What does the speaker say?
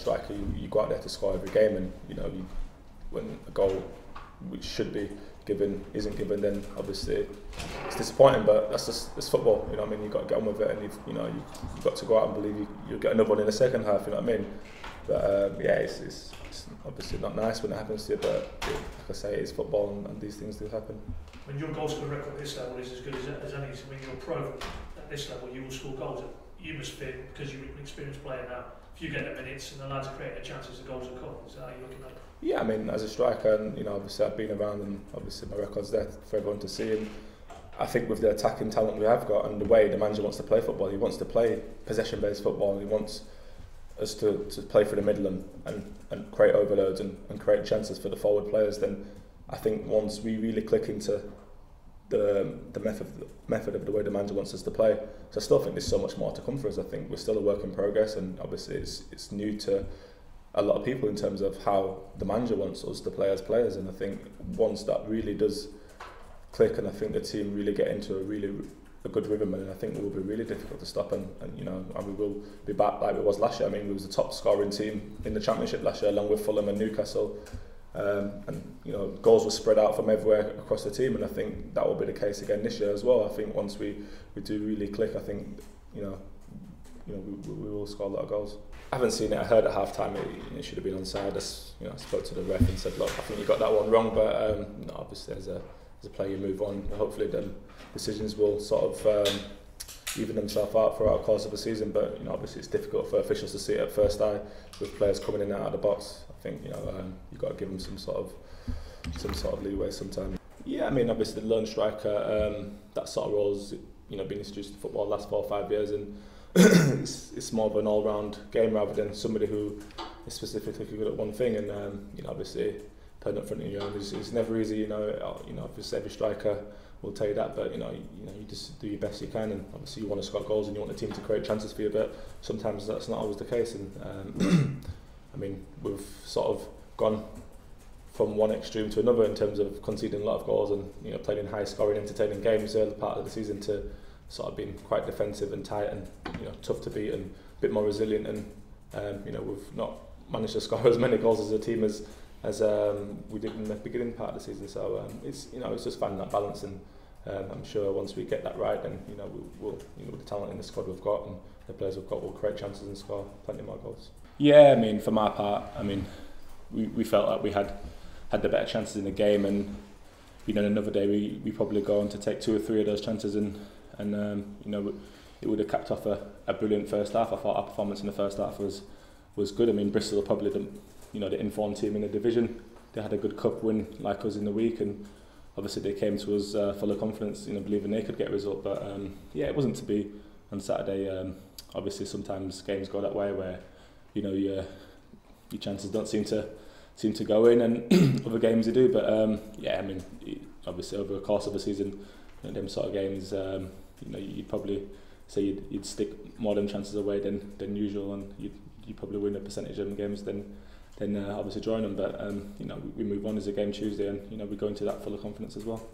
striker, you go out there to score every game, and when a goal which should be given isn't given, then obviously it's disappointing. But it's football. You know what I mean? You've got to get on with it, and you've got to go out and believe you'll get another one in the second half. You know what I mean? But it's obviously not nice when it happens to you. But like I say, it's football, and these things do happen. When your goal scoring record at this level is as good as any, when you're pro at this level, you will score goals. You must fit, because you're an experienced player now. If you get the minutes and the lads are creating the chances, the goals will come. Is that how you're looking at it? Yeah, I mean, as a striker, and obviously I've been around, and obviously my record's there for everyone to see. And I think with the attacking talent we have got, and the way the manager wants to play football, he wants to play possession-based football. He wants us to play through the middle and create overloads and create chances for the forward players. Then I think once we really click into the method of the way the manager wants us to play, so I still think there's so much more to come for us. I think we're still a work in progress, and obviously it's new to a lot of people in terms of how the manager wants us to play as players. And I think once that really does click, and I think the team really get into a good rhythm, and I think it will be really difficult to stop, and we will be back like it was last year. I mean, we was the top scoring team in the Championship last year, along with Fulham and Newcastle. And goals were spread out from everywhere across the team, and I think that will be the case again this year as well. I think once we do really click, I think we will score a lot of goals. I haven't seen it. I heard at half time it should have been onside. I spoke to the ref and said, look, I think you got that one wrong, but obviously as a player you move on. Hopefully the decisions will sort of even themselves out throughout the course of the season, but obviously it's difficult for officials to see it at first eye with players coming in and out of the box. I think you've got to give them some sort of leeway sometimes. Yeah, I mean, obviously the lone striker, that sort of role's been introduced to football the last 4 or 5 years, and it's more of an all-round game rather than somebody who is specifically good at one thing. And obviously playing up front of your own is never easy. Obviously every striker will tell you that, but you just do your best you can, and obviously you want to score goals and you want the team to create chances for you, but sometimes that's not always the case. And I mean, we've sort of gone from one extreme to another in terms of conceding a lot of goals and playing in high scoring entertaining games early part of the season, to sort of being quite defensive and tight and tough to beat and a bit more resilient, and we've not managed to score as many goals as a team as we did in the beginning part of the season. So it's just finding that balance, and I'm sure once we get that right, then we'll with the talent in the squad we've got and the players we've got, we'll create chances and score plenty more goals. Yeah, I mean, for my part, I mean, we felt like we had the better chances in the game, and another day we probably go on to take 2 or 3 of those chances, and it would have capped off a brilliant first half. I thought our performance in the first half was good. I mean, Bristol are probably the informed team in the division. They had a good cup win like us in the week, and obviously they came to us full of confidence, believing they could get a result. But it wasn't to be on Saturday. Obviously sometimes games go that way where your chances don't seem to go in, and other games they do. But I mean, obviously over the course of the season, them sort of games, you'd probably say you'd stick more them chances away than usual, and you'd probably win a percentage of them games than obviously drawing them. But we move on as a game Tuesday, and we go into that full of confidence as well.